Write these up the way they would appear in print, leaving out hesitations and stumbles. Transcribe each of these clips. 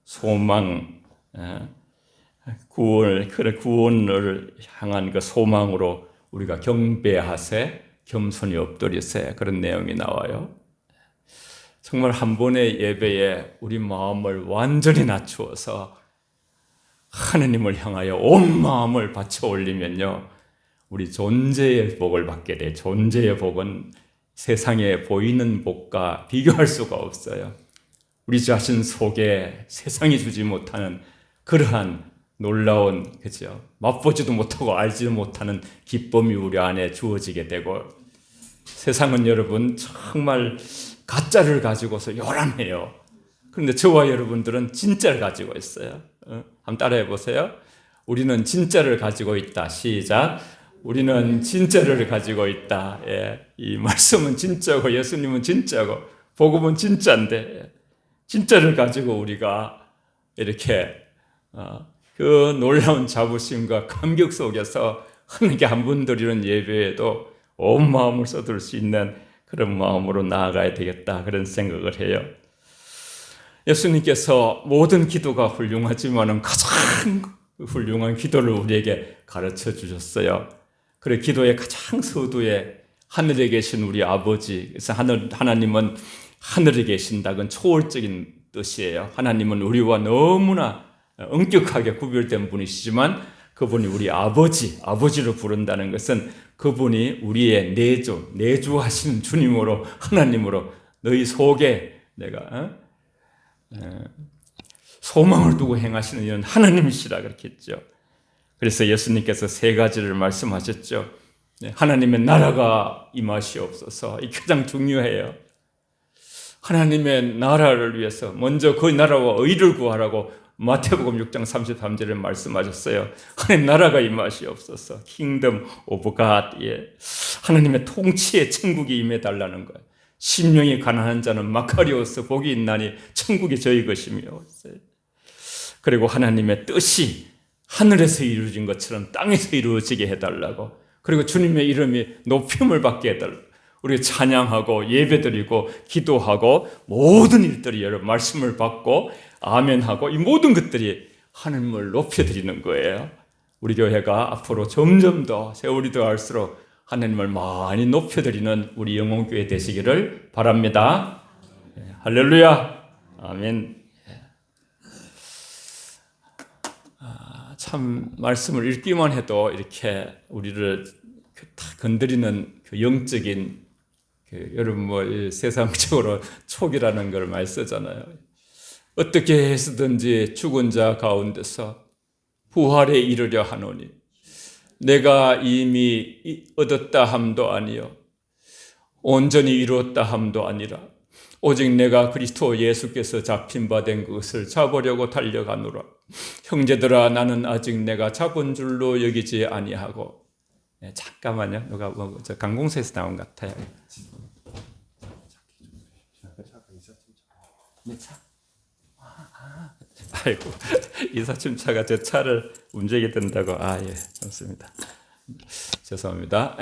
소망, 구원을 향한 그 소망으로 우리가 경배하세, 겸손히 엎드리세, 그런 내용이 나와요. 정말 한 번의 예배에 우리 마음을 완전히 낮추어서 하느님을 향하여 온 마음을 바쳐 올리면요, 우리 존재의 복을 받게 돼. 존재의 복은 세상에 보이는 복과 비교할 수가 없어요. 우리 자신 속에 세상이 주지 못하는 그러한 놀라운, 그죠? 맛보지도 못하고 알지도 못하는 기쁨이 우리 안에 주어지게 되고, 세상은 여러분 정말 가짜를 가지고서 요란해요. 그런데 저와 여러분들은 진짜를 가지고 있어요. 한번 따라해 보세요. 우리는 진짜를 가지고 있다. 시작. 우리는 진짜를 가지고 있다. 예. 이 말씀은 진짜고 예수님은 진짜고 복음은 진짜인데, 진짜를 가지고 우리가 이렇게 그 놀라운 자부심과 감격 속에서 하나님께 한 번 드리는 예배에도 온 마음을 쏟을 수 있는 그런 마음으로 나아가야 되겠다, 그런 생각을 해요. 예수님께서 모든 기도가 훌륭하지만 가장 훌륭한 기도를 우리에게 가르쳐 주셨어요. 그래, 기도의 가장 서두에 하늘에 계신 우리 아버지, 그래서 하나님은 하늘에 계신다, 그건 초월적인 뜻이에요. 하나님은 우리와 너무나 엄격하게 구별된 분이시지만 그분이 우리 아버지로 부른다는 것은 그분이 우리의 내주하시는 주님으로, 하나님으로 너희 속에 내가 소망을 두고 행하시는 이런 하나님이시라 그렇게 했죠. 그래서 예수님께서 세 가지를 말씀하셨죠. 하나님의 나라가 임하시옵소서. 이 가장 중요해요. 하나님의 나라를 위해서 먼저 그 나라와 의를 구하라고 마태복음 6장 33절에 말씀하셨어요. 하나님 나라가 임하시옵소서. Kingdom of God. 예. 하나님의 통치의 천국이 임해달라는 거예요. 심령이 가난한 자는 마카리오스 복이 있나니 천국이 저희 것이며. 그리고 하나님의 뜻이 하늘에서 이루어진 것처럼 땅에서 이루어지게 해달라고. 그리고 주님의 이름이 높임을 받게 해달라고. 우리가 찬양하고 예배드리고 기도하고 모든 일들이 여러분 말씀을 받고 아멘하고 이 모든 것들이 하나님을 높여드리는 거예요. 우리 교회가 앞으로 점점 더 세월이 더할수록 하나님을 많이 높여드리는 우리 영혼교회 되시기를 바랍니다. 할렐루야. 아멘. 참 말씀을 읽기만 해도 이렇게 우리를 다 건드리는 그 영적인 여러분 세상적으로 촉이라는 걸 많이 쓰잖아요. 어떻게 해서든지 죽은 자 가운데서 부활에 이르려 하노니 내가 이미 얻었다 함도 아니요 온전히 이루었다 함도 아니라 오직 내가 그리스도 예수께서 잡힌 바 된 것을 잡으려고 달려가노라. 형제들아 나는 아직 내가 잡은 줄로 여기지 아니하고. 네, 잠깐만요. 누가 저 강공서에서 나온 것 같아요. 아이고, 이사침차가 제 차를 움직이게 된다고. 예, 좋습니다. 죄송합니다.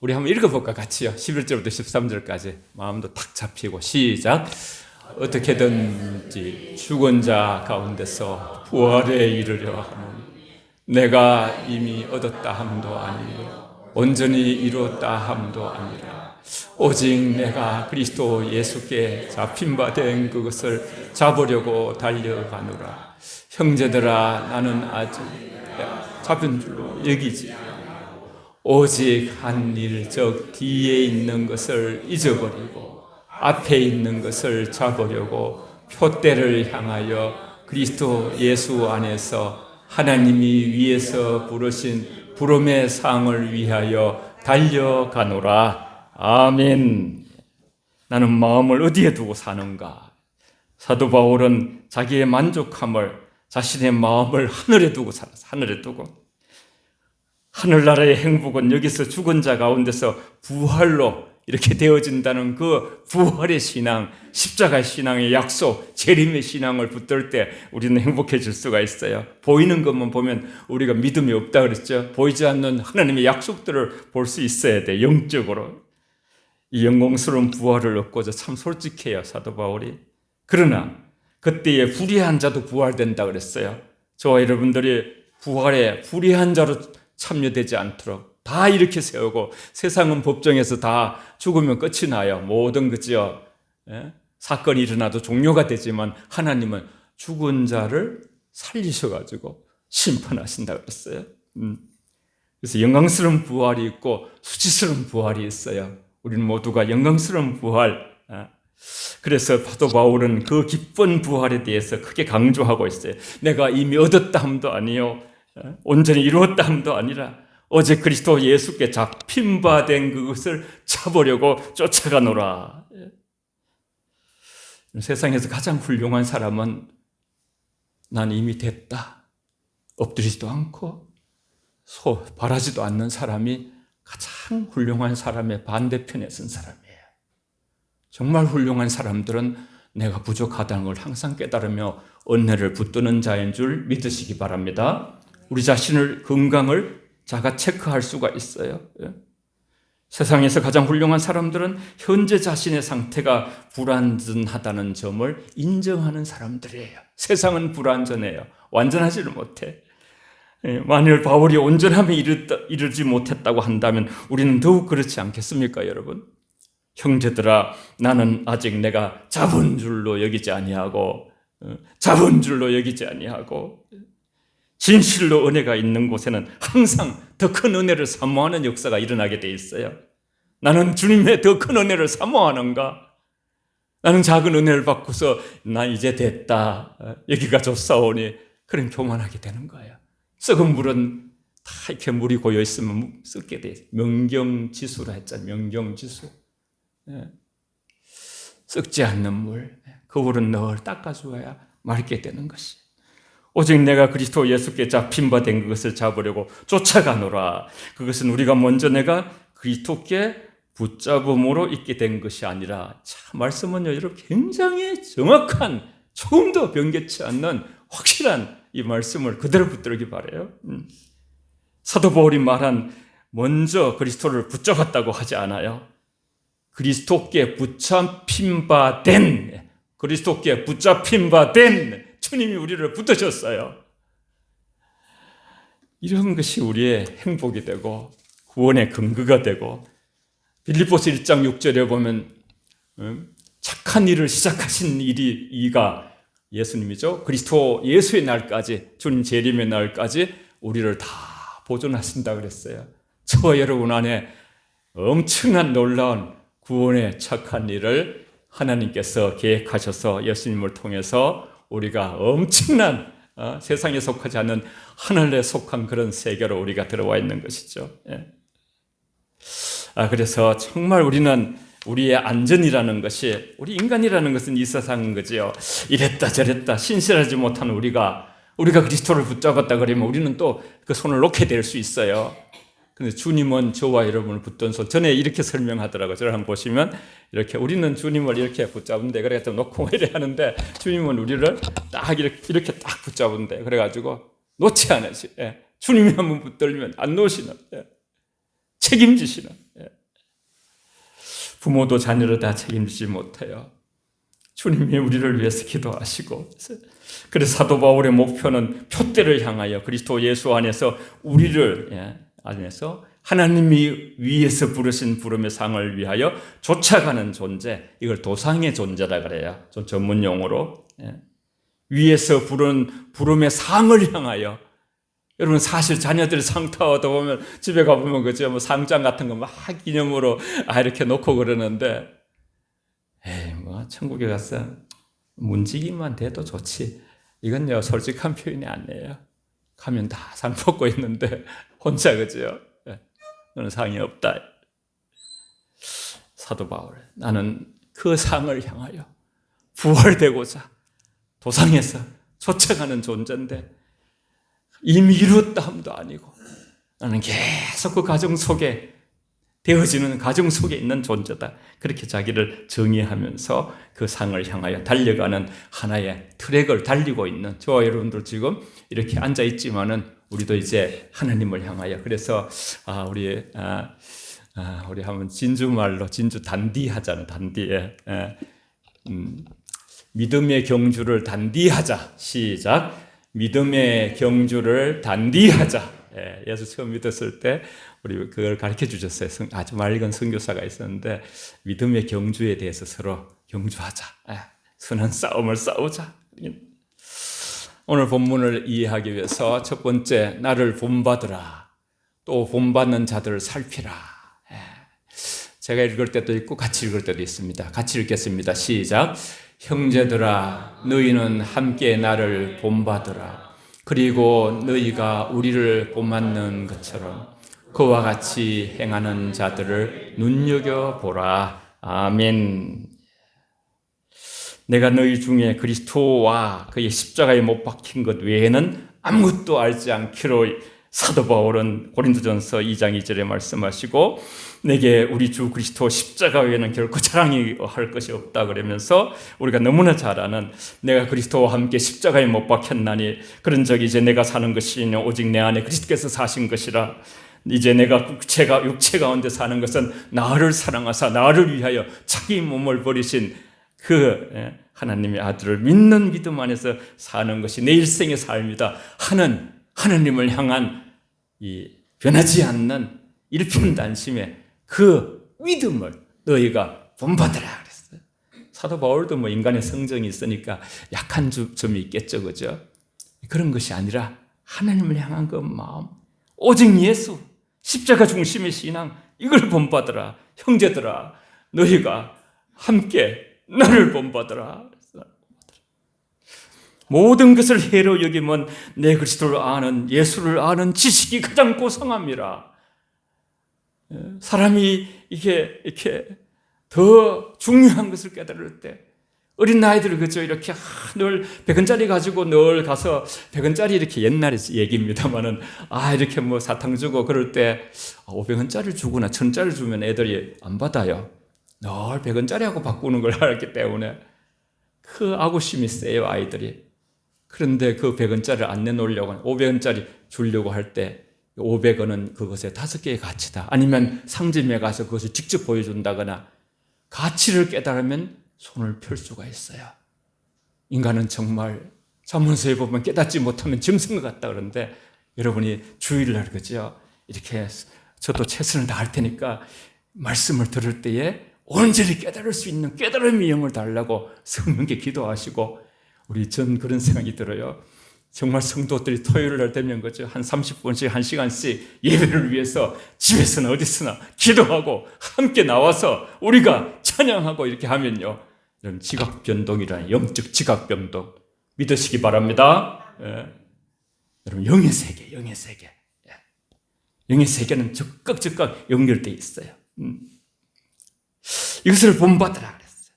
우리 한번 읽어볼까 같이요. 11절부터 13절까지 마음도 탁 잡히고 시작. 어떻게든지 죽은 자 가운데서 부활에 이르려 하노니 내가 이미 얻었다 함도 아니요 온전히 이루었다 함도 아니라 오직 내가 그리스도 예수께 잡힌 바 된 그것을 잡으려고 달려가노라. 형제들아 나는 아직 잡은 줄로 여기지 오직 한 일 즉 뒤에 있는 것을 잊어버리고 앞에 있는 것을 잡으려고 표대를 향하여 그리스도 예수 안에서 하나님이 위에서 부르신 부름의 상을 위하여 달려가노라. 아멘. 나는 마음을 어디에 두고 사는가? 사도 바울은 자기의 만족함을, 자신의 마음을 하늘에 두고 살았어. 하늘에 두고. 하늘나라의 행복은 여기서 죽은 자 가운데서 부활로 이렇게 되어진다는 그 부활의 신앙, 십자가의 신앙의 약속, 재림의 신앙을 붙들 때 우리는 행복해질 수가 있어요. 보이는 것만 보면 우리가 믿음이 없다 그랬죠. 보이지 않는 하나님의 약속들을 볼 수 있어야 돼, 영적으로. 이 영광스러운 부활을 얻고자 참 솔직해요, 사도 바울이. 그러나 그때에 불의한 자도 부활된다 그랬어요. 저와 여러분들이 부활에 불의한 자로 참여되지 않도록 다 이렇게 세우고, 세상은 법정에서 다 죽으면 끝이 나요. 모든 그죠? 사건이 일어나도 종료가 되지만 하나님은 죽은 자를 살리셔가지고 심판하신다 그랬어요. 그래서 영광스러운 부활이 있고 수치스러운 부활이 있어요. 우리는 모두가 영광스러운 부활. 그래서 사도 바울은 그 기쁜 부활에 대해서 크게 강조하고 있어요. 내가 이미 얻었다 함도 아니요, 온전히 이루었다 함도 아니라 오직 그리스도 예수께 잡힌 바 된 그것을 찾으려고 쫓아가노라. 세상에서 가장 훌륭한 사람은 난 이미 됐다, 엎드리지도 않고 바라지도 않는 사람이 가장 훌륭한 사람의 반대편에 선 사람이에요. 정말 훌륭한 사람들은 내가 부족하다는 걸 항상 깨달으며 은혜를 붙드는 자인 줄 믿으시기 바랍니다. 우리 자신을, 건강을 자가 체크할 수가 있어요. 세상에서 가장 훌륭한 사람들은 현재 자신의 상태가 불완전하다는 점을 인정하는 사람들이에요. 세상은 불완전해요. 완전하지를 못해. 만일 바울이 온전함에 이르지 못했다고 한다면 우리는 더욱 그렇지 않겠습니까, 여러분? 형제들아, 나는 아직 내가 잡은 줄로 여기지 아니하고 진실로 은혜가 있는 곳에는 항상 더 큰 은혜를 사모하는 역사가 일어나게 돼 있어요. 나는 주님의 더 큰 은혜를 사모하는가? 나는 작은 은혜를 받고서 나 이제 됐다, 여기가 좋사오니, 그런 교만하게 되는 거예요. 썩은 물은 다 이렇게 물이 고여 있으면 썩게 돼 있어요. 명경지수라 했잖아요. 명경지수. 썩지 않는 물, 그 물은 늘 닦아주어야 맑게 되는 것이. 오직 내가 그리스도 예수께 잡힌 바 된 그것을 잡으려고 쫓아가노라. 그것은 우리가 먼저 내가 그리스도께 붙잡음으로 있게 된 것이 아니라, 참 말씀은요, 여러분 굉장히 정확한, 조금도 변개치 않는 확실한 이 말씀을 그대로 붙들기 바라요. 사도 바울이 말한 먼저 그리스도를 붙잡았다고 하지 않아요. 그리스도께 붙잡힌 바 된 주님이 우리를 붙드셨어요. 이런 것이 우리의 행복이 되고 구원의 근거가 되고, 빌립보서 1장 6절에 보면 착한 일을 시작하신 이가 예수님이죠. 그리스도 예수의 날까지, 주님 재림의 날까지 우리를 다 보존하신다 그랬어요. 저와 여러분 안에 엄청난 놀라운 구원의 착한 일을 하나님께서 계획하셔서 예수님을 통해서 우리가 엄청난 세상에 속하지 않는 하늘에 속한 그런 세계로 우리가 들어와 있는 것이죠. 그래서 정말 우리는 우리의 안전이라는 것이, 우리 인간이라는 것은 이 세상인 거지요. 이랬다 저랬다 신실하지 못한 우리가 그리스도를 붙잡았다 그러면 우리는 또 그 손을 놓게 될 수 있어요. 근데 주님은 저와 여러분을 붙든 손, 전에 이렇게 설명하더라고요. 저를 한번 보시면 이렇게, 우리는 주님을 이렇게 붙잡은데, 그래서 놓고 이래 하는데, 주님은 우리를 딱 이렇게 딱 붙잡은데, 그래가지고 놓지 않으시. 주님이 한번 붙들면 안 놓으시는, 책임지시는. 부모도 자녀를 다 책임지지 못해요. 주님이 우리를 위해서 기도하시고, 그래서 사도 바울의 목표는 표대를 향하여 그리스도 예수 안에서 우리를 안에서 하나님이 위에서 부르신 부름의 상을 위하여 쫓아가는 존재, 이걸 도상의 존재라 그래요. 좀 전문 용어로. 위에서 부른 부름의 상을 향하여. 여러분, 사실 자녀들이 상 타오다 보면 집에 가보면 그죠, 뭐 상장 같은 거 막 기념으로 이렇게 놓고 그러는데, 천국에 가서 문지기만 돼도 좋지. 이건요, 솔직한 표현이 아니에요. 가면 다 상 받고 있는데 혼자, 그죠? 너는 상이 없다. 사도 바울, 나는 그 상을 향하여 부활되고자 도상에서 쫓아가는 존재인데, 이미 이뤘다 함도 아니고, 나는 계속 그 가정 속에 되어지는 가정 속에 있는 존재다. 그렇게 자기를 정의하면서 그 상을 향하여 달려가는 하나의 트랙을 달리고 있는 저와 여러분들, 지금 이렇게 앉아 있지만은 우리도 이제 하나님을 향하여, 그래서 우리 한번 진주 말로, 진주 단디 하잖아요. 단디에 믿음의 경주를 단디하자. 시작. 믿음의 경주를 단디하자. 예수 처음 믿었을 때 우리 그걸 가르쳐 주셨어요. 아주 맑은 선교사가 있었는데 믿음의 경주에 대해서 서로 경주하자. 선한 싸움을 싸우자. 오늘 본문을 이해하기 위해서 첫 번째, 나를 본받으라. 또 본받는 자들을 살피라. 제가 읽을 때도 있고 같이 읽을 때도 있습니다. 같이 읽겠습니다. 시작. 형제들아, 너희는 함께 나를 본받으라. 그리고 너희가 우리를 본받는 것처럼 그와 같이 행하는 자들을 눈여겨보라. 아멘. 내가 너희 중에 그리스도와 그의 십자가에 못 박힌 것 외에는 아무것도 알지 않기로 사도 바울은 고린도전서 2장 2절에 말씀하시고, 내게 우리 주 그리스도 십자가 외에는 결코 자랑할 것이 없다 그러면서 우리가 너무나 잘 아는, 내가 그리스도와 함께 십자가에 못 박혔나니 그런 적이 이제 내가 사는 것이 아니요 오직 내 안에 그리스도께서 사신 것이라. 이제 내가 육체 가운데 사는 것은 나를 사랑하사 나를 위하여 자기 몸을 버리신 그 하나님의 아들을 믿는 믿음 안에서 사는 것이 내 일생의 삶이다 하는 하나님을 향한 이 변하지 않는 일편단심의 그 믿음을 너희가 본받으라 그랬어요. 사도 바울도 뭐 인간의 성정이 있으니까 약한 점이 있겠죠, 그죠? 그런 것이 아니라 하나님을 향한 그 마음, 오직 예수, 십자가 중심의 신앙, 이걸 본받으라. 형제들아, 너희가 함께 나를 본받으라. 모든 것을 해로 여기면 내 그리스도를 아는, 예수를 아는 지식이 가장 고상함이라. 사람이 이렇게 더 중요한 것을 깨달을 때, 어린 아이들 그죠? 이렇게 늘 100원짜리 가지고 늘 가서 100원짜리 이렇게 옛날에 얘기입니다만은 이렇게 뭐 사탕 주고 그럴 때 500원짜리를 주거나 1000원짜리를 주면 애들이 안 받아요. 늘 100원짜리하고 바꾸는 걸 알았기 때문에 그 악오심이 세요, 아이들이. 그런데 그 100원짜리를 안 내놓으려고 500원짜리 주려고 할 때 500원은 그것의 5개의 가치다. 아니면 상점에 가서 그것을 직접 보여준다거나 가치를 깨달으면 손을 펼 수가 있어요. 인간은 정말 잠언서에 보면 깨닫지 못하면 짐승 같다 그러는데, 여러분이 주일날 그죠? 이렇게 저도 최선을 다할 테니까 말씀을 들을 때에 온전히 깨달을 수 있는 깨달음의 영을 달라고 성령께 기도하시고, 우리 전 그런 생각이 들어요. 정말 성도들이 토요일날 되면 거죠. 한 30분씩 1시간씩 예배를 위해서 집에서나 어디서나 기도하고 함께 나와서 우리가 찬양하고 이렇게 하면요, 이런 지각변동이라는 영적 지각변동 믿으시기 바랍니다. 여러분, 영의 세계, 영의 세계. 영의 세계는 적극 연결되어 있어요. 이것을 본받으라 그랬어요.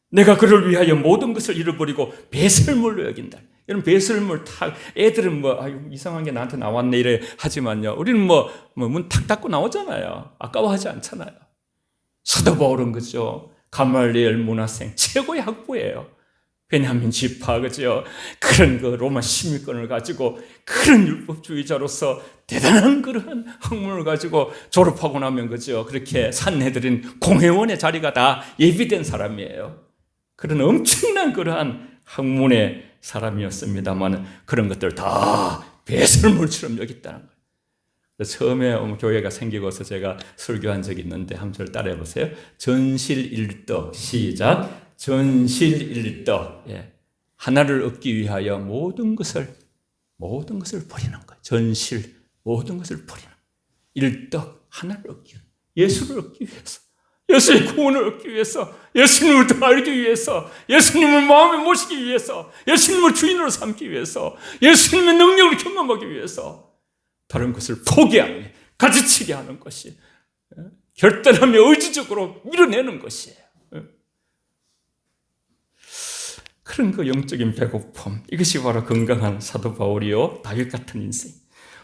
내가 그를 위하여 모든 것을 잃어버리고 배설물로 여긴다. 이런 배설물 애들은 이상한 게 나한테 나왔네 이래 하지만요, 우리는 문 탁 닫고 나오잖아요. 아까워하지 않잖아요. 사도 바울은 그죠? 가말리엘 문화생 최고의 학부예요. 베냐민 지파, 그죠? 그런 그 로마 시민권을 가지고 그런 율법주의자로서 대단한 그러한 학문을 가지고 졸업하고 나면, 그죠? 그렇게 산헤드린 공회원의 자리가 다 예비된 사람이에요. 그런 엄청난 그러한 학문의 사람이었습니다만 그런 것들 다 배설물처럼 여겼다는 거예요. 처음에 교회가 생기고서 제가 설교한 적이 있는데 한번 저를 따라해 보세요. 전실일도. 시작. 전실일도. 하나를 얻기 위하여 모든 것을 버리는 거예요. 전실, 모든 것을 버리는 거예요. 일도, 하나를 얻기 위해서, 예수를 얻기 위해서, 예수의 구원을 얻기 위해서, 예수님을 더 알기 위해서, 예수님을 마음에 모시기 위해서, 예수님을 주인으로 삼기 위해서, 예수님의 능력을 경험하기 위해서 다른 것을 포기하며 가지치게 하는 것이, 결단하며 의지적으로 밀어내는 것이에요. 그런 그 영적인 배고픔, 이것이 바로 건강한 사도 바울이요 다윗 같은 인생.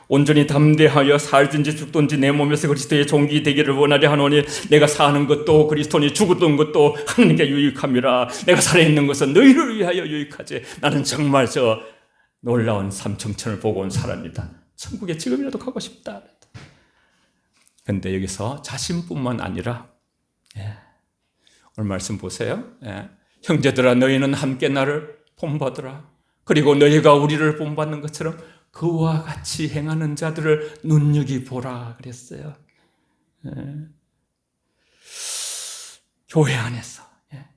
온전히 담대하여 살든지 죽든지 내 몸에서 그리스도의 종기 되기를 원하려 하노니 내가 사는 것도 그리스도니 죽었던 것도 하나님께 유익함이라. 내가 살아있는 것은 너희를 위하여 유익하지. 나는 정말 저 놀라운 삼청천을 보고 온 사람이다. 천국에 지금이라도 가고 싶다. 그런데 여기서 자신뿐만 아니라 오늘 말씀 보세요. 형제들아 너희는 함께 나를 본받으라. 그리고 너희가 우리를 본받는 것처럼 그와 같이 행하는 자들을 눈여겨보라 그랬어요. 교회 안에서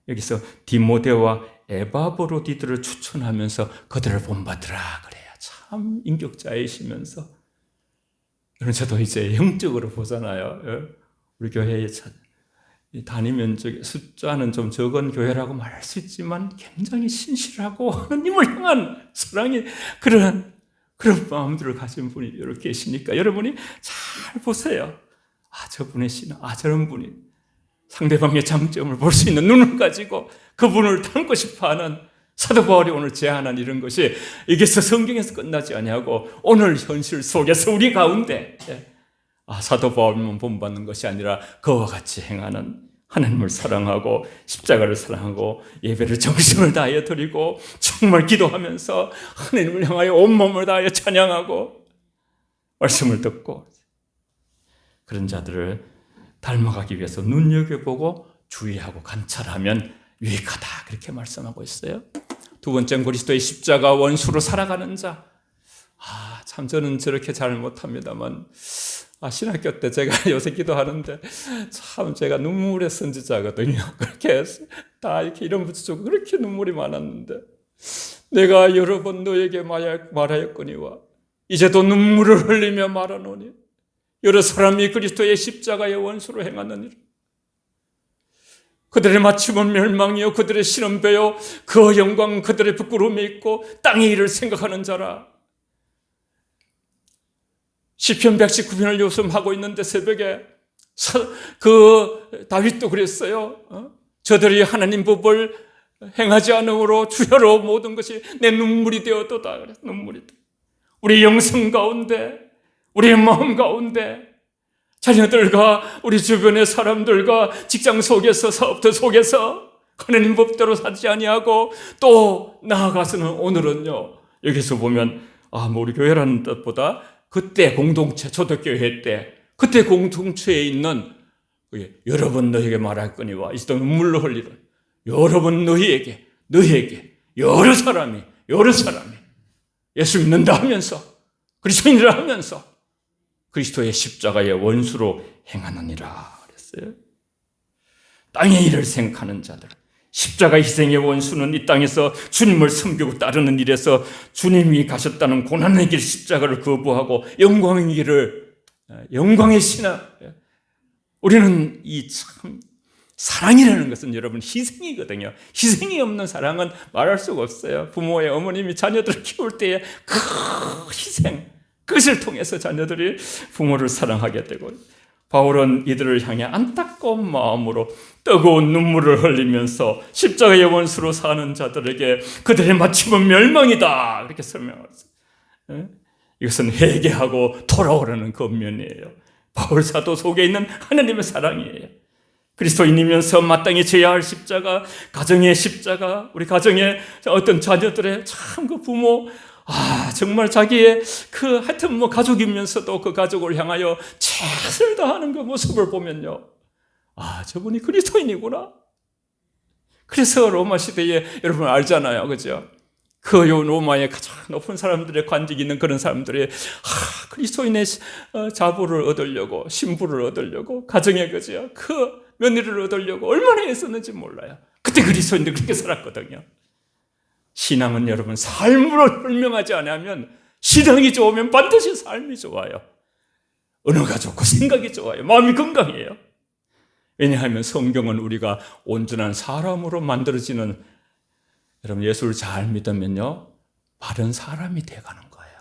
여기서 디모데와 에바브로디들을 추천하면서 그들을 본받으라 그래요. 참 인격자이시면서 저도 이제 영적으로 보잖아요. 우리 교회에 다니면 숫자는 좀 적은 교회라고 말할 수 있지만 굉장히 신실하고 하나님을 향한 사랑이 그런 마음들을 가진 분이 이렇게 계시니까 여러분이 잘 보세요. 저분의 신앙, 저런 분이 상대방의 장점을 볼 수 있는 눈을 가지고 그분을 닮고 싶어하는 사도 바울이 오늘 제안한 이런 것이 이게서 성경에서 끝나지 아니하고 오늘 현실 속에서 우리 가운데 사도 바울만 본받는 것이 아니라 그와 같이 행하는 하나님을 사랑하고 십자가를 사랑하고 예배를 정성을 다하여 드리고 정말 기도하면서 하나님을 향하여 온몸을 다하여 찬양하고 말씀을 듣고 그런 자들을 닮아가기 위해서 눈여겨보고 주의하고 관찰하면 유익하다 그렇게 말씀하고 있어요. 두 번째는 그리스도의 십자가 원수로 살아가는 자. 참 저는 저렇게 잘 못합니다만 신학교 때 제가 요새 기도하는데 참 제가 눈물의 선지자거든요. 그렇게 다 이렇게 이름 붙여주고 그렇게 눈물이 많았는데 내가 여러 번 너에게 말하였거니와 이제도 눈물을 흘리며 말하노니 여러 사람이 그리스도의 십자가의 원수로 행하느니라. 그들의 마침은 멸망이요 그들의 신은 배요 그 영광 그들의 부끄러움이 있고 땅의 일을 생각하는 자라. 시편 119편을 요즘하고 있는데 새벽에 다윗도 그랬어요. 저들이 하나님 법을 행하지 않으므로 주여로 모든 것이 내 눈물이 되었도다. 눈물이 되. 우리 영성 가운데 우리의 마음 가운데 자녀들과 우리 주변의 사람들과 직장 속에서 사업터 속에서 하나님 법대로 살지 아니하고 또 나아가서는 오늘은요 여기서 보면 우리 교회라는 뜻보다 그때 공동체 초대교회 때 그때 공동체에 있는 여러분 너희에게 말할거니와 이제도 눈물로 흘리라. 여러분 너희에게 여러 사람이 예수 믿는다 하면서 그리스도인이라 하면서 그리스도의 십자가의 원수로 행하느니라 그랬어요. 땅의 일을 생각하는 자들. 십자가 희생의 원수는 이 땅에서 주님을 섬기고 따르는 일에서 주님이 가셨다는 고난의 길 십자가를 거부하고 영광의 신앙. 우리는 이 참 사랑이라는 것은 여러분 희생이거든요. 희생이 없는 사랑은 말할 수가 없어요. 부모의 어머님이 자녀들을 키울 때의 그 희생, 그것을 통해서 자녀들이 부모를 사랑하게 되고 바울은 이들을 향해 안타까운 마음으로 뜨거운 눈물을 흘리면서 십자가의 원수로 사는 자들에게 그들의 마침은 멸망이다 이렇게 설명했어요. 이것은 회개하고 돌아오라는 권면이에요. 바울 사도 속에 있는 하나님의 사랑이에요. 그리스도인이면서 마땅히 져야 할 십자가, 가정의 십자가, 우리 가정의 어떤 자녀들의 참 그 부모 정말 자기의 하여튼 가족이면서도 그 가족을 향하여 최선을 다하는 그 모습을 보면요. 저분이 그리스도인이구나. 그래서 로마 시대에 여러분 알잖아요. 그죠? 그 로마의 가장 높은 사람들의 관직이 있는 그런 사람들이 그리스도인의 자부를 얻으려고 신부를 얻으려고 가정에 그죠? 그 며느리를 얻으려고 얼마나 애썼는지 몰라요. 그때 그리스도인들 그렇게 살았거든요. 신앙은 여러분 삶으로 설명하지 않으면 신앙이 좋으면 반드시 삶이 좋아요. 언어가 좋고 생각이 좋아요. 마음이 건강해요. 왜냐하면 성경은 우리가 온전한 사람으로 만들어지는 여러분 예수를 잘 믿으면요 바른 사람이 돼가는 거예요.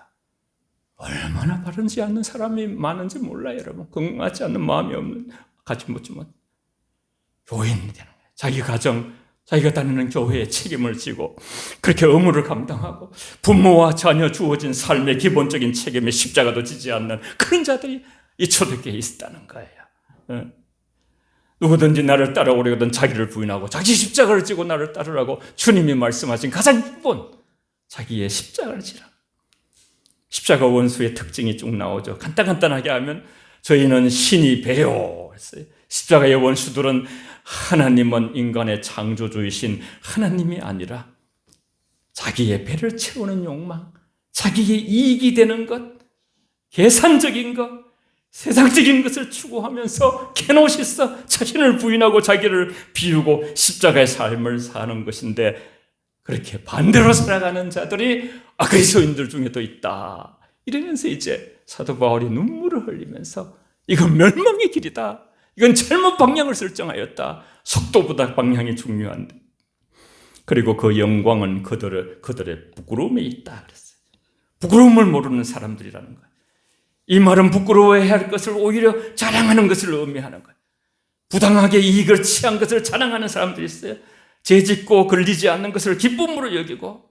얼마나 바르지 않는 사람이 많은지 몰라요. 여러분 건강하지 않는 마음이 없는 가지 못지만 교인이 되는 거예요. 자기 가정 자기가 다니는 교회에 책임을 지고 그렇게 의무를 감당하고 부모와 자녀 주어진 삶의 기본적인 책임에 십자가도 지지 않는 그런 자들이 이 초대교회에 있다는 거예요. 누구든지 나를 따라오려거든 자기를 부인하고 자기 십자가를 지고 나를 따르라고 주님이 말씀하신 가장 기본 자기의 십자가를 지라. 십자가 원수의 특징이 쭉 나오죠. 간단하게 하면 저희는 신이 배요 했어요. 십자가의 원수들은 하나님은 인간의 창조주이신 하나님이 아니라 자기의 배를 채우는 욕망, 자기의 이익이 되는 것, 계산적인 것, 세상적인 것을 추구하면서 캐노시스, 자신을 부인하고 자기를 비우고 십자가의 삶을 사는 것인데, 그렇게 반대로 살아가는 자들이 그리스도인들 중에도 있다. 이러면서 이제 사도 바울이 눈물을 흘리면서 이건 멸망의 길이다. 이건 잘못 방향을 설정하였다. 속도보다 방향이 중요한데. 그리고 그 영광은 그들의 부끄러움에 있다 그랬어요. 부끄러움을 모르는 사람들이라는 거예요. 이 말은 부끄러워해야 할 것을 오히려 자랑하는 것을 의미하는 거예요. 부당하게 이익을 취한 것을 자랑하는 사람들이 있어요. 죄짓고 걸리지 않는 것을 기쁨으로 여기고,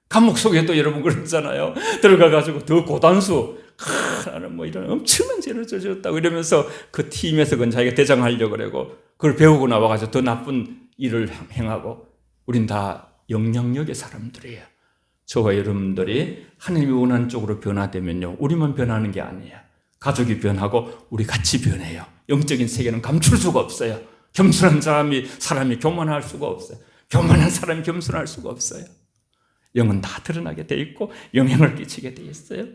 감옥 속에도 여러분 그러잖아요. 들어가가지고 더 고단수, 나는 뭐 이런 엄청난 죄를 저질렀다고 이러면서 그 팀에서 그건 자기가 대장하려고 그러고, 그걸 배우고 나와가지고 더 나쁜 일을 행하고, 우린 다 영향력의 사람들이에요. 저와 여러분들이 하나님이 원하는 쪽으로 변화되면요, 우리만 변하는 게 아니에요. 가족이 변하고 우리 같이 변해요. 영적인 세계는 감출 수가 없어요. 겸손한 사람이 교만할 수가 없어요. 교만한 사람이 겸손할 수가 없어요. 영은 다 드러나게 돼 있고 영향을 끼치게 돼 있어요.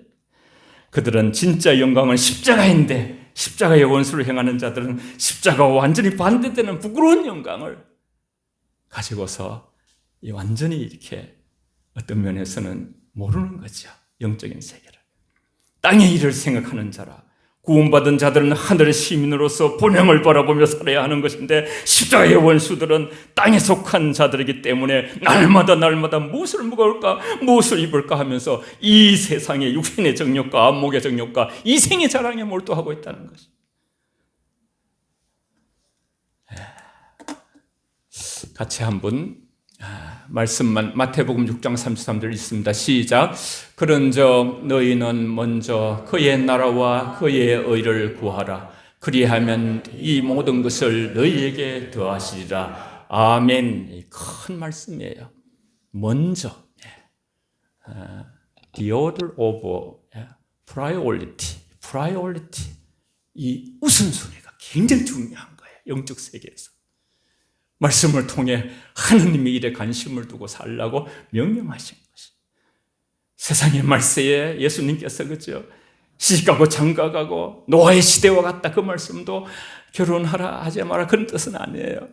그들은 진짜 영광은 십자가인데, 십자가의 원수를 행하는 자들은 십자가와 완전히 반대되는 부끄러운 영광을 가지고서 완전히 이렇게 어떤 면에서는 모르는 거죠. 영적인 세계를. 땅의 일을 생각하는 자라. 구원받은 자들은 하늘의 시민으로서 본향을 바라보며 살아야 하는 것인데, 십자가의 원수들은 땅에 속한 자들이기 때문에 날마다 무엇을 먹을까, 무엇을 입을까 하면서 이 세상의 육신의 정욕과 안목의 정욕과 이생의 자랑에 몰두하고 있다는 것입니다. 같이 한번 말씀만, 마태복음 6장 33절 있습니다. 시작. 그런즉 너희는 먼저 그의 나라와 그의 의를 구하라. 그리하면 이 모든 것을 너희에게 더하시리라. 아멘. 큰 말씀이에요. 먼저, the order of priority, 이 우선순위가 굉장히 중요한 거예요. 영적 세계에서. 말씀을 통해 하나님의 일에 관심을 두고 살라고 명령하신 것이. 세상의 말세에 예수님께서 그죠? 시집가고 장가가고 노아의 시대와 같다, 그 말씀도 결혼하라 하지 마라 그런 뜻은 아니에요.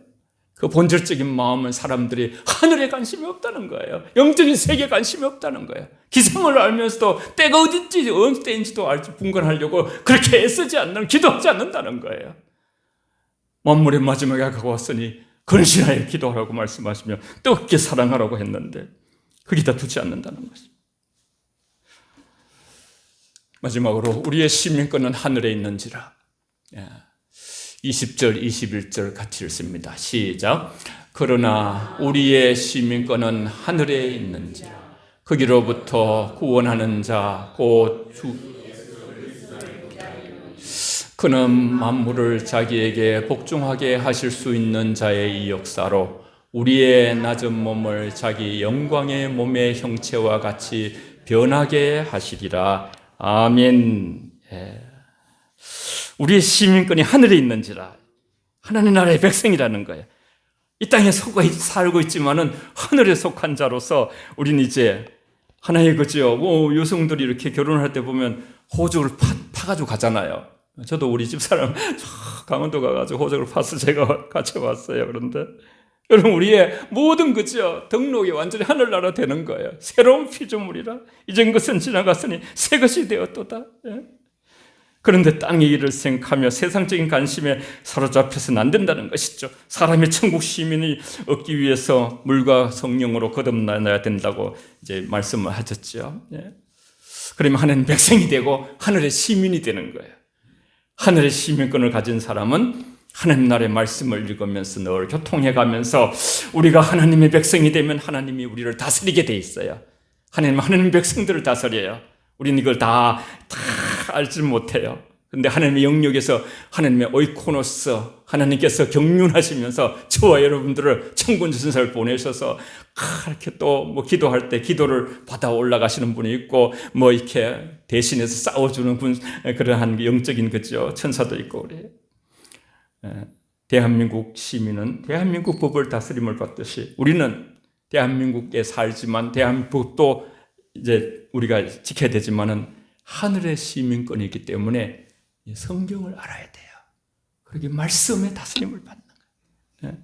그 본질적인 마음은 사람들이 하늘에 관심이 없다는 거예요. 영적인 세계에 관심이 없다는 거예요. 기성을 알면서도 때가 어딘지 어느 때인지도 알지 분간하려고 그렇게 애쓰지 않는, 기도하지 않는다는 거예요. 만물의 마지막에 가까웠으니 근신하여 기도하라고 말씀하시며 뜨겁게 사랑하라고 했는데 거기다 두지 않는다는 것입니다. 마지막으로 우리의 시민권은 하늘에 있는지라. 20절 21절 같이 읽습니다. 시작. 그러나 우리의 시민권은 하늘에 있는지라. 거기로부터 구원하는 자 곧 주 그는 만물을 자기에게 복종하게 하실 수 있는 자의 이 역사로 우리의 낮은 몸을 자기 영광의 몸의 형체와 같이 변하게 하시리라. 아멘. 우리의 시민권이 하늘에 있는지라. 하나님 나라의 백성이라는 거예요. 이 땅에 살고 있지만은 하늘에 속한 자로서 우리는 이제 하나의 거지요. 여성들이 이렇게 결혼할 때 보면 호적을 파가지고 가잖아요. 저도 우리 집사람 강원도 가가지고 호적을 파서 제가 같이 왔어요. 그런데 여러분, 우리의 모든 거죠, 등록이 완전히 하늘나라 되는 거예요. 새로운 피조물이라. 이전 것은 지나갔으니 새 것이 되었도다. 그런데 땅의 일을 생각하며 세상적인 관심에 사로잡혀서는 안 된다는 것이죠. 사람이 천국 시민이 얻기 위해서 물과 성령으로 거듭나야 된다고 이제 말씀을 하셨죠. 그러면 하나님 백성이 되고 하늘의 시민이 되는 거예요. 하늘의 시민권을 가진 사람은 하나님 나라의 말씀을 읽으면서 늘 교통해가면서 우리가 하나님의 백성이 되면 하나님이 우리를 다스리게 돼 있어요. 하나님은 하나님의 백성들을 다스려요. 우리는 이걸 다 알지 못해요. 근데 하나님의 영역에서 하나님의 오이코노스, 하나님께서 경륜하시면서 저와 여러분들을 천군 천사를 보내셔서 이렇게 또 뭐 기도할 때 기도를 받아 올라가시는 분이 있고, 뭐 이렇게 대신해서 싸워주는 그러한 영적인 그죠 천사도 있고 그래요. 대한민국 시민은 대한민국 법을 다스림을 받듯이 우리는 대한민국에 살지만 대한민국도 이제 우리가 지켜야 되지만은 하늘의 시민권이 있기 때문에 성경을 알아야 돼요. 그러기 말씀의 다스림을 받는 거예요.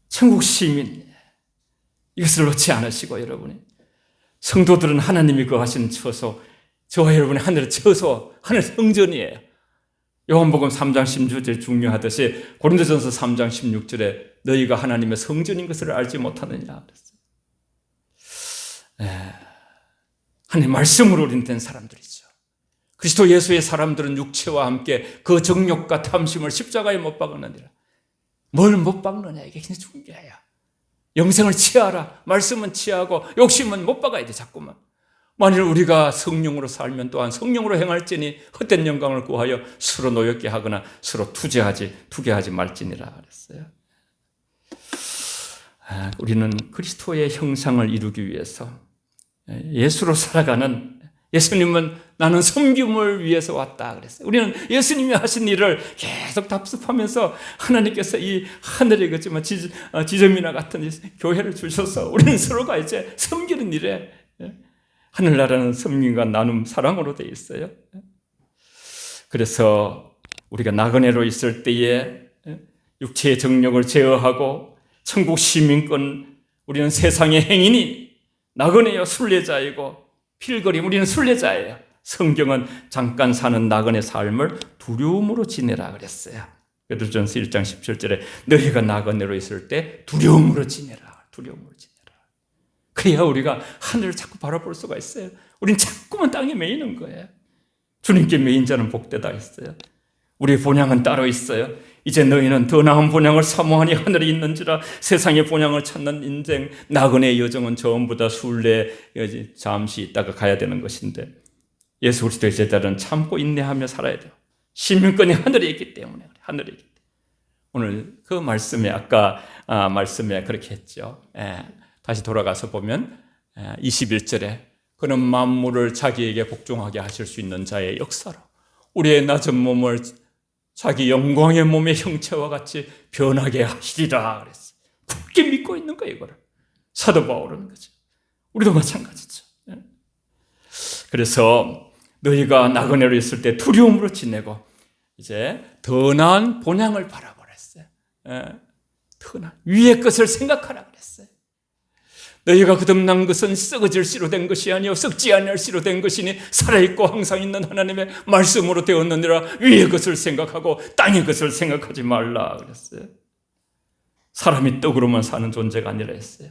천국 시민, 이것을 놓지 않으시고 여러분이 성도들은 하나님이 거하시는 처소, 저와 여러분의 하늘의 처소, 하늘 성전이에요. 요한복음 3장 16절에 중요하듯이 고린도전서 3장 16절에 너희가 하나님의 성전인 것을 알지 못하느냐 그랬어요. 하나님 말씀으로 우리는 된 사람들이죠. 그리스도 예수의 사람들은 육체와 함께 그 정욕과 탐심을 십자가에 못 박았느니라. 뭘 못 박느냐, 이게 굉장히 중요해요. 영생을 취하라, 말씀은 취하고 욕심은 못 박아야 돼. 자꾸만 만일 우리가 성령으로 살면 또한 성령으로 행할지니 헛된 영광을 구하여 서로 노엽게 하거나 서로 투개하지 말지니라 그랬어요. 우리는 그리스도의 형상을 이루기 위해서 예수로 살아가는, 예수님은 나는 섬김을 위해서 왔다 그랬어요. 우리는 예수님이 하신 일을 계속 답습하면서 하나님께서 이 하늘의 그지만 지점이나 같은 교회를 주셔서 우리는 서로가 이제 섬기는 일에, 하늘나라는 섬김과 나눔, 사랑으로 되어 있어요. 그래서 우리가 나그네로 있을 때에 육체의 정욕을 제어하고 천국 시민권, 우리는 세상의 행인이 나그네요 순례자이고 필거림, 우리는 순례자예요. 성경은 잠깐 사는 나그네 삶을 두려움으로 지내라 그랬어요. 베드로전서 1장 17절에 너희가 나그네로 있을 때 두려움으로 지내라. 두려움으로 지내라. 그래야 우리가 하늘을 자꾸 바라볼 수가 있어요. 우린 자꾸만 땅에 매이는 거예요. 주님께 매인 자는 복되다 했어요. 우리의 본향은 따로 있어요. 이제 너희는 더 나은 본향을 사모하니 하늘에 있는지라. 세상의 본향을 찾는 인생, 나그네의 여정은 전부 다 순례, 잠시 있다가 가야 되는 것인데 예수 그리스도의 제자들은 참고 인내하며 살아야 돼요. 시민권이 하늘에 있기 때문에. 하늘에 있기 때문에. 오늘 그 말씀에 아까 말씀에 그렇게 했죠. 다시 돌아가서 보면 21절에 그는 만물을 자기에게 복종하게 하실 수 있는 자의 역사로 우리의 낮은 몸을 자기 영광의 몸의 형체와 같이 변하게 하시리라 그랬어요. 굳게 믿고 있는 거예요, 이거를. 사도 바울은 거죠. 우리도 마찬가지죠. 그래서 너희가 나그네로 있을 때 두려움으로 지내고 이제 더 나은 본향을 바라보랬어요. 더 나은 위의 것을 생각하라 그랬어요. 너희가 거듭난 것은 썩어질 씨로 된 것이 아니요 썩지 아니할 씨로 된 것이니 살아있고 항상 있는 하나님의 말씀으로 되었느니라. 위의 것을 생각하고 땅의 것을 생각하지 말라 그랬어요. 사람이 떡으로만 사는 존재가 아니라 했어요.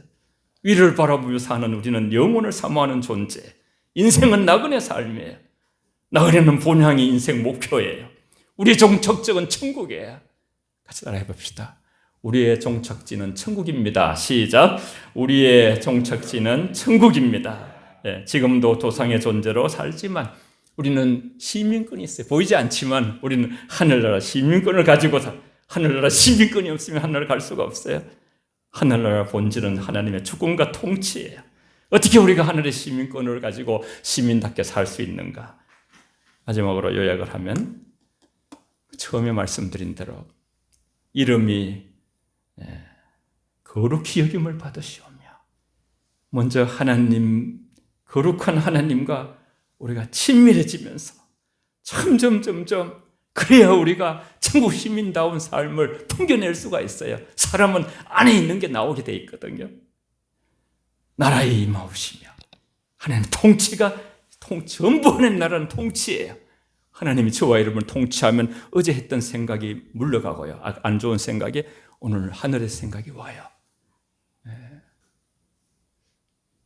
위를 바라보며 사는 우리는 영혼을 사모하는 존재. 인생은 나그네 삶이에요. 나그네는 본향이 인생 목표예요. 우리의 종착지는 천국이에요. 같이 따라해 봅시다. 우리의 종착지는 천국입니다. 시작. 우리의 종착지는 천국입니다. 지금도 도상의 존재로 살지만 우리는 시민권이 있어요. 보이지 않지만 우리는 하늘나라 시민권을 가지고 하늘나라 시민권이 없으면 하늘나라 갈 수가 없어요. 하늘나라 본질은 하나님의 주권과 통치예요. 어떻게 우리가 하늘의 시민권을 가지고 시민답게 살 수 있는가? 마지막으로 요약을 하면 처음에 말씀드린 대로 이름이 거룩히 여김을 받으시오며 먼저 하나님, 거룩한 하나님과 우리가 친밀해지면서 점점 그래야 우리가 천국 시민다운 삶을 풍겨낼 수가 있어요. 사람은 안에 있는 게 나오게 돼 있거든요. 나라에 임하오시며 하나님 통치가 전부 하나님 나라는 통치예요. 하나님이 저와 여러분을 통치하면 어제 했던 생각이 물러가고요. 안 좋은 생각이 오늘 하늘의 생각이 와요.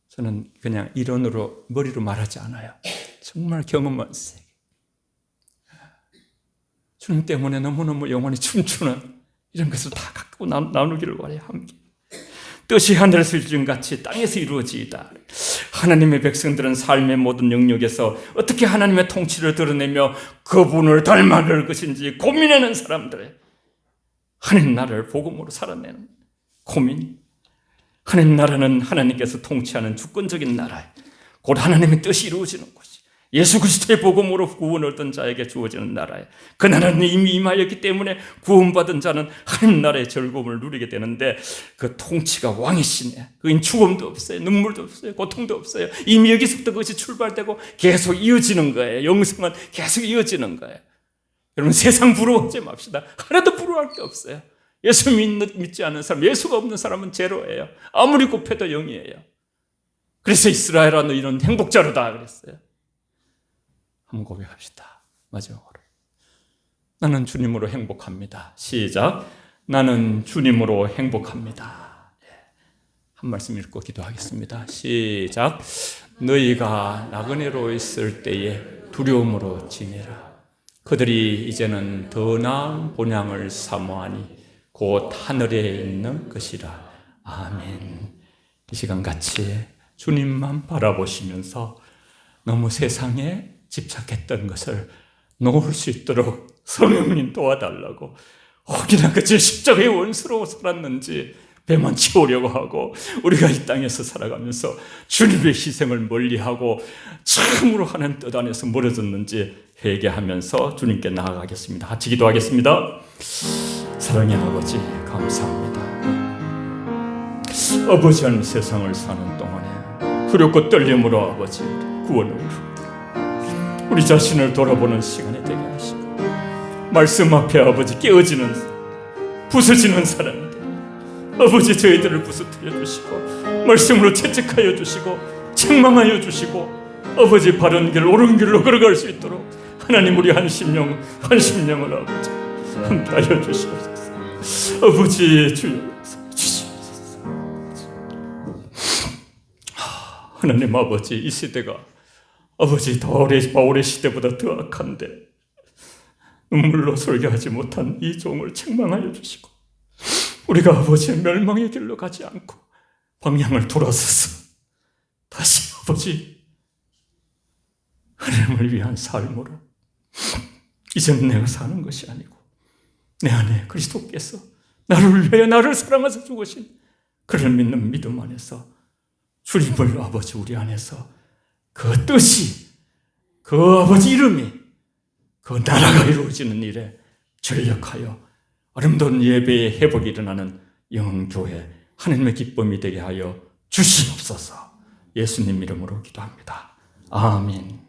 저는 그냥 이론으로 머리로 말하지 않아요. 정말 경험한 세계. 주님 때문에 너무너무 영원히 춤추는 이런 것을 다 갖고 나누기를 원해요. 함께. 뜻이 하늘에서 이루어진 같이 땅에서 이루어지이다. 하나님의 백성들은 삶의 모든 영역에서 어떻게 하나님의 통치를 드러내며 그분을 닮아갈 것인지 고민하는 사람들의 하나님 나라를 복음으로 살아내는 고민. 하나님 나라는 하나님께서 통치하는 주권적인 나라예요. 곧 하나님의 뜻이 이루어지는 곳이 예수 그리스도의 복음으로 구원을 얻은 자에게 주어지는 나라예요. 그 나라는 이미 임하였기 때문에 구원받은 자는 하나님 나라의 즐거움을 누리게 되는데 그 통치가 왕이시네. 그인 죽음도 없어요. 눈물도 없어요. 고통도 없어요. 이미 여기서부터 그것이 출발되고 계속 이어지는 거예요. 영생은 계속 이어지는 거예요. 여러분 세상 부러워하지 맙시다. 하나도 부러워할 게 없어요. 예수 믿지 않는 사람, 예수가 없는 사람은 제로예요. 아무리 굽혀도 0이에요. 그래서 이스라엘아 너희는 행복자로다 그랬어요. 한번 고백합시다. 마지막으로. 나는 주님으로 행복합니다. 시작. 나는 주님으로 행복합니다. 한 말씀 읽고 기도하겠습니다. 시작. 너희가 나그네로 있을 때에 두려움으로 지내라. 그들이 이제는 더 나은 본향을 사모하니 곧 하늘에 있는 것이라. 아멘. 이 시간 같이 주님만 바라보시면서 너무 세상에 집착했던 것을 놓을 수 있도록 성령님 도와달라고, 혹이나 그치 십자가의 원수로 살았는지 배만 치우려고 하고 우리가 이 땅에서 살아가면서 주님의 희생을 멀리하고 참으로 하나님 뜻 안에서 멀어졌는지 회개하면서 주님께 나아가겠습니다. 같이 기도하겠습니다. 사랑의 아버지 감사합니다. 아버지 하는 세상을 사는 동안에 두렵고 떨림으로 아버지 구원을 이루고 우리 자신을 돌아보는 시간이 되게 하시고 말씀 앞에 아버지 깨어지는 부서지는 사람들 아버지 저희들을 부서뜨려 주시고 말씀으로 채찍하여 주시고 책망하여 주시고 아버지 바른 길 옳은 길로 걸어갈 수 있도록 하나님 우리 한 심령을 아버지 함께하여 주시옵소서. 아버지 주여 주시옵소서. 하나님 아버지 이 시대가 아버지 바울의 시대보다 더 악한데 눈물로 설교하지 못한 이 종을 책망하여 주시고 우리가 아버지의 멸망의 길로 가지 않고 방향을 돌아서서 다시 아버지 하나님을 위한 삶으로 이제는 내가 사는 것이 아니고 내 안에 그리스도께서 나를 위하여 나를 사랑하사 죽으신 그를 믿는 믿음 안에서 주님을 아버지 우리 안에서 그 뜻이 그 아버지 이름이 그 나라가 이루어지는 일에 전력하여 아름다운 예배의 회복이 일어나는 영흥교회 하나님의 기쁨이 되게 하여 주시옵소서. 예수님 이름으로 기도합니다. 아멘.